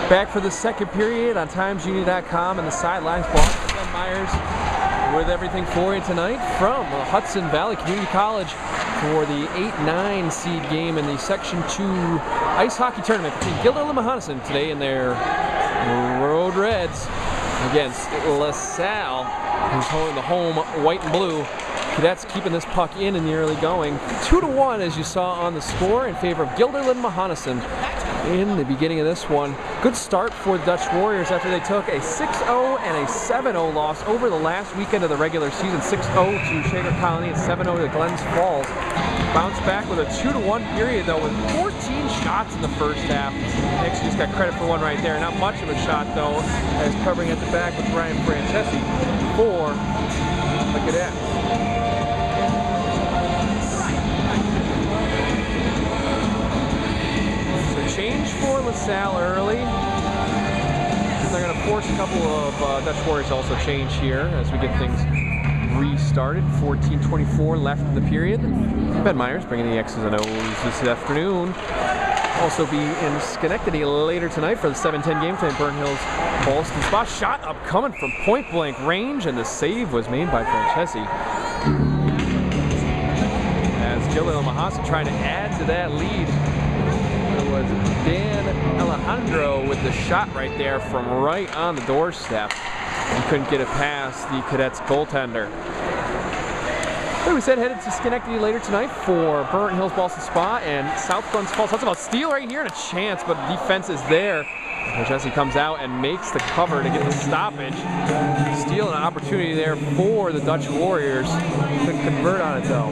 Back for the second period on TimesUnion.com and the sidelines. Ben Myers with everything for you tonight from Hudson Valley Community College for the 8-9 seed game in the Section 2 ice hockey tournament between Guilderland-Mohonasen today in their Road Reds against LaSalle, who's holding the home white and blue. Cadets keeping this puck in the early going. 2-1 as you saw on the score in favor of Guilderland-Mohonasen in the beginning of this one. Good start for the Dutch Warriors after they took a 6-0 and a 7-0 loss over the last weekend of the regular season. 6-0 to Shaker Colony and 7-0 to Glens Falls. Bounced back with a 2-1 period though with 14 shots in the first half. Actually just got credit for one right there. Not much of a shot though, as covering at the back with Ryan Francesi for the Cadets. Change for LaSalle early. They're going to force a couple of Dutch Warriors to also change here as we get things restarted. 14:24 left in the period. Ben Myers bringing the X's and O's this afternoon. Also be in Schenectady later tonight for the 7-10 game time. Burnt Hills Boston spot. Shot up coming from point blank range, and the save was made by Francesi. As Guilderland-Mohonasen trying to add to that lead. It was Dan Alejandro with the shot right there from right on the doorstep. He couldn't get it past the Cadets goaltender. Like we said, headed to Schenectady later tonight for Burnt Hills Boston Spa and South Glens Falls. That's about steal right here and a chance, but the defense is there. Jesse comes out and makes the cover to get the stoppage. Steal an opportunity there for the Dutch Warriors. Couldn't convert on it though.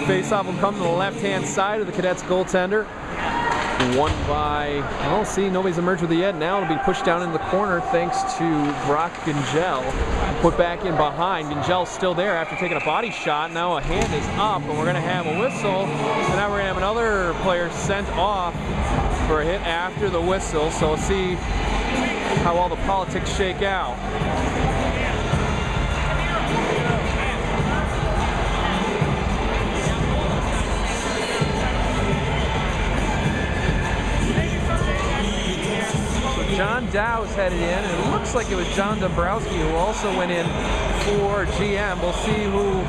Face-off will come to the left-hand side of the Cadets goaltender. Won by, well, see, nobody's emerged with it yet. Now it'll be pushed down in the corner thanks to Brock Gingell. Put back in behind. Gingell's still there after taking a body shot. Now a hand is up, and we're going to have a whistle. And now we're going to have another player sent off for a hit after the whistle. So we'll see how all the politics shake out. John Dow's headed in, and it looks like it was John Dombrowski who also went in for GM. We'll see who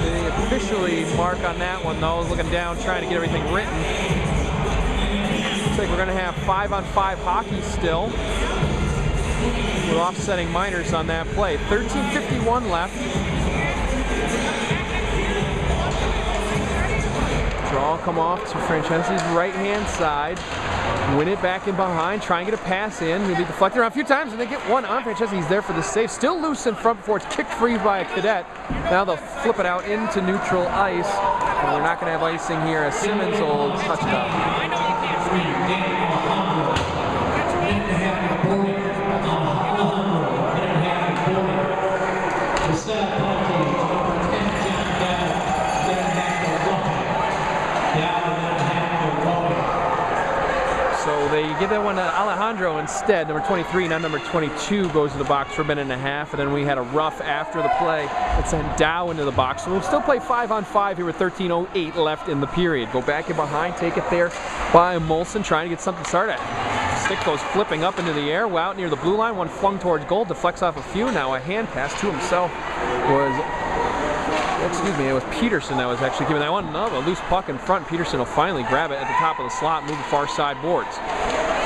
they officially mark on that one, though. Looking down, trying to get everything written. Looks like we're going to have 5-on-5 hockey still, with offsetting minors on that play. 13:51 left. Draw come off to Francesi's right-hand side. Win it back in behind, try and get a pass in. He'll be deflected around a few times, and they get one on Francesi. He's there for the save. Still loose in front before it's kicked free by a Cadet. Now they'll flip it out into neutral ice. And we're not going to have icing here as Simmons will touch it up. They give that one to Alejandro instead. Number 23, now number 22 goes to the box for a minute and a half, and then we had a rough after the play that sent Dow into the box. So we'll still play 5-on-5 here with 13:08 left in the period. Go back in behind, take it there by Molson, trying to get something started. Stick goes flipping up into the air, out near the blue line, one flung towards goal, deflects off a few. Now a hand pass to himself was, excuse me, it was Peterson that was actually giving that one. Another loose puck in front. Peterson will finally grab it at the top of the slot, move the far side boards.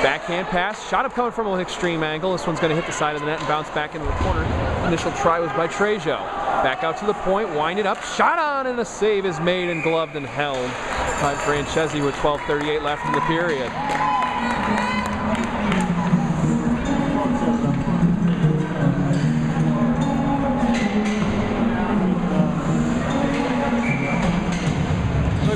Backhand pass, shot up coming from an extreme angle. This one's going to hit the side of the net and bounce back into the corner. Initial try was by Trejo. Back out to the point, wind it up, shot on, and a save is made and gloved and held by Francesi with 12:38 left in the period.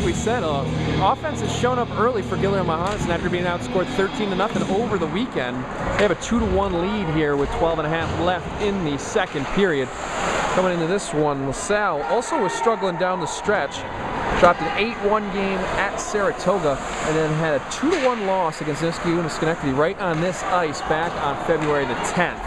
We said offense has shown up early for Guilderland-Mohonasen after being outscored 13-0 over the weekend. They have a 2-1 lead here with 12.5 left in the second period. Coming into this one, LaSalle also was struggling down the stretch. Dropped an 8-1 game at Saratoga and then had a 2-1 loss against Niskayuna Schenectady right on this ice back on February the 10th.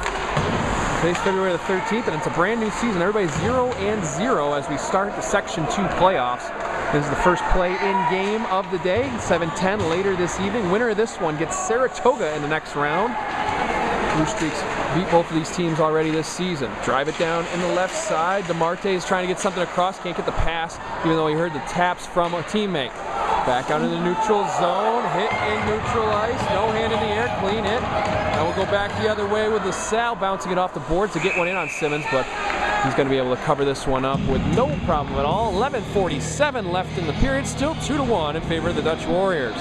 Today's February the 13th, and it's a brand new season. Everybody's 0-0 as we start the Section 2 playoffs. This is the first play-in game of the day, 7:10 later this evening. Winner of this one gets Saratoga in the next round. Blue Streaks beat both of these teams already this season. Drive it down in the left side. DeMarte is trying to get something across, can't get the pass, even though he heard the taps from a teammate. Back out in the neutral zone, hit in neutral ice, no hand in the air, clean hit. Now we'll go back the other way with LaSalle bouncing it off the boards to get one in on Simmons, but he's going to be able to cover this one up with no problem at all. 11:47 left in the period, still 2-1 in favor of the Dutch Warriors.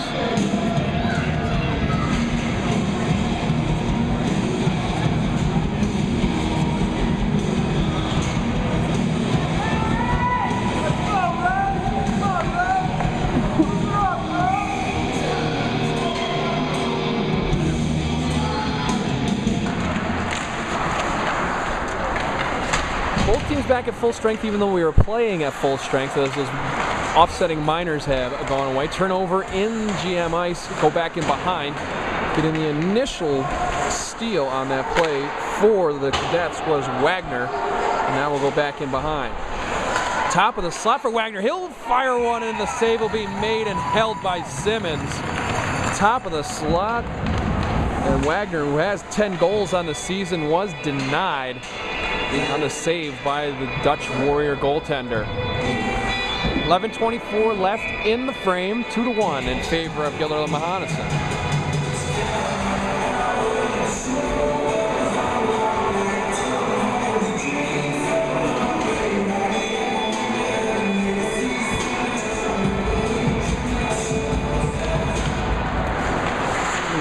Both teams back at full strength, even though we were playing at full strength, as those offsetting minors have gone away. Turnover in GM ice, go back in behind. Getting the initial steal on that play for the Cadets was Wagner, and now we'll go back in behind. Top of the slot for Wagner, he'll fire one in, the save will be made and held by Simmons. Top of the slot, and Wagner, who has 10 goals on the season, was denied on the save by the Dutch Warrior goaltender. 11:24 left in the frame, 2-1 in favor of Guilderland-Mohonasen.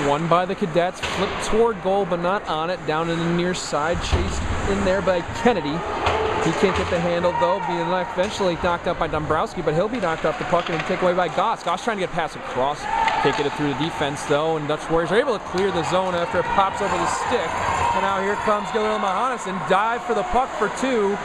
Won by the Cadets, flipped toward goal but not on it, down in the near side, chased in there by Kennedy. He can't get the handle though, being eventually knocked out by Dombrowski, but he'll be knocked off the puck and taken away by Goss. Goss trying to get past across, can't get it through the defense though, and Dutch Warriors are able to clear the zone after it pops over the stick. And now here comes Guilderland-Mohonasen, dive for the puck for two.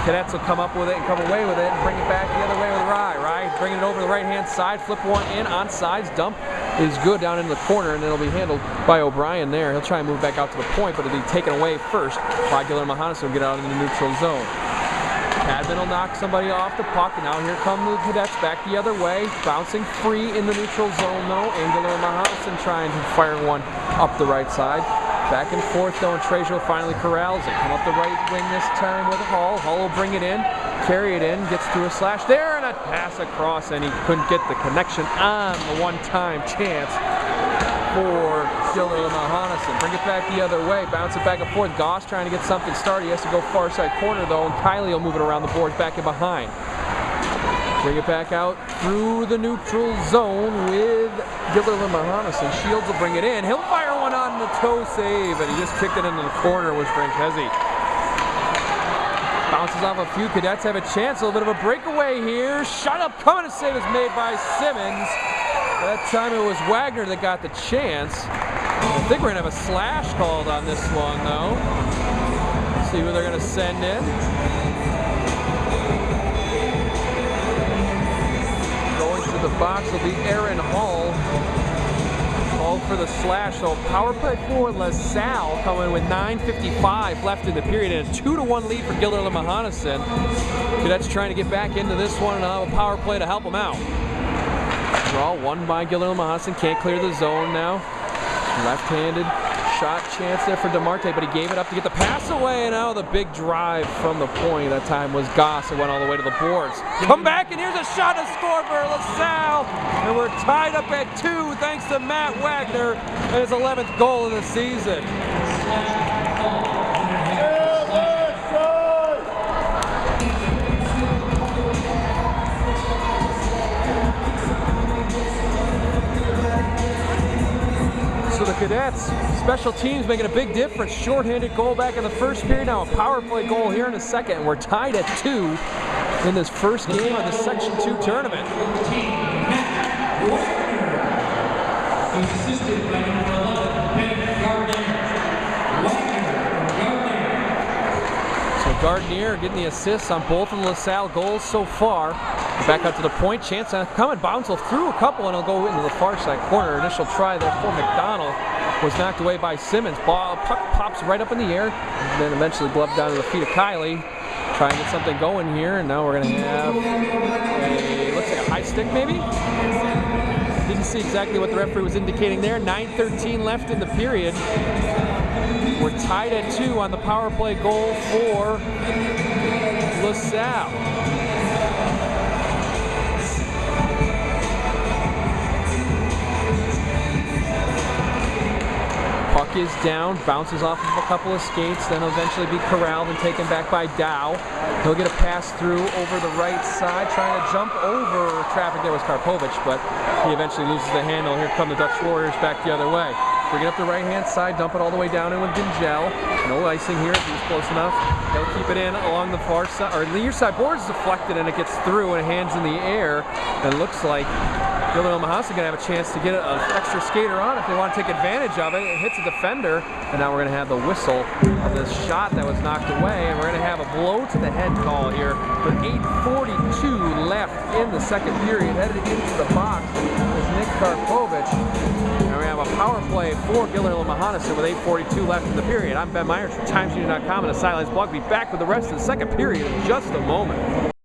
Cadets will come up with it and come away with it and bring it back the other way with Rye. Rye bringing it over the right-hand side, flip one in, onside, dump is good down in the corner, and it'll be handled by O'Brien there. He'll try and move back out to the point, but it'll be taken away first by Guilderland-Mohonasen will get out in the neutral zone. Cadman will knock somebody off the puck, and now here come the Cadets back the other way, bouncing free in the neutral zone though, and Guilderland-Mohonasen trying to fire one up the right side. Back and forth though, and Trejo finally corrals it. Come up the right wing this time with Hull. Hull will bring it in, carry it in, gets through a slash there, and a pass across, and he couldn't get the connection on the one-time chance for Guilderland-Mohonasen. Bring it back the other way, bounce it back and forth. Goss trying to get something started. He has to go far side corner though, and Kylie will move it around the boards back and behind. Bring it back out through the neutral zone with Guilderland-Mohonasen. Shields will bring it in. He'll fire one on the toe save, and he just kicked it into the corner with Francesi. Bounces off a few. Cadets have a chance. A little bit of a breakaway here. Shot up coming. A save is made by Simmons. That time it was Wagner that got the chance. I think we're going to have a slash called on this one, though. Let's see who they're going to send in. Going to the box will be Aaron Hull. Hull for the slash. So power play for LaSalle coming with 9:55 left in the period, and a 2-1 lead for Guilderland-Mohonasen. Cadets trying to get back into this one, and I'll have a power play to help them out. Draw won by Guilderland-Mohonasen. Can't clear the zone now. Left-handed shot chance there for DeMarte, but he gave it up to get the pass away, and now the big drive from the point. That time was Goss. It went all the way to the boards. Come back, and here's a shot to score for LaSalle, and we're tied up at 2 thanks to Matt Wagner and his 11th goal of the season. So the Cadets, special teams making a big difference. Short-handed goal back in the first period. Now a power play goal here in the second. And we're tied at 2 in this first game of the Section 2 tournament. So Gardner getting the assists on both of the LaSalle goals so far. Back out to the point, chance on coming, bounce will through a couple, and he'll go into the far side corner. Initial try there for McDonald. was knocked away by Simmons. Puck pops right up in the air, and then eventually gloved down to the feet of Kylie. Try and get something going here, and now we're going to have looks like a high stick maybe? Didn't see exactly what the referee was indicating there. 9:13 left in the period. We're tied at 2 on the power play goal for LaSalle. Puck is down, bounces off of a couple of skates, then eventually be corralled and taken back by Dow. He'll get a pass through over the right side, trying to jump over traffic. There was Karpovich, but he eventually loses the handle. Here come the Dutch Warriors back the other way. Bring it up the right-hand side, dump it all the way down in with Gingell. No icing here, if he was close enough. They'll keep it in along the far side, or the near side. Board is deflected and it gets through and hands in the air. And it looks like Guilderland-Mohonasen going to have a chance to get an extra skater on if they want to take advantage of it. It hits a defender, and now we're going to have the whistle of this shot that was knocked away, and we're going to have a blow to the head call here with 8:42 left in the second period. Headed into the box is Nick Karpovich. And we have a power play for Guilderland-Mohonasen with 8:42 left in the period. I'm Ben Myers from TimesUnion.com and the Sidelines blog. Be back with the rest of the second period in just a moment.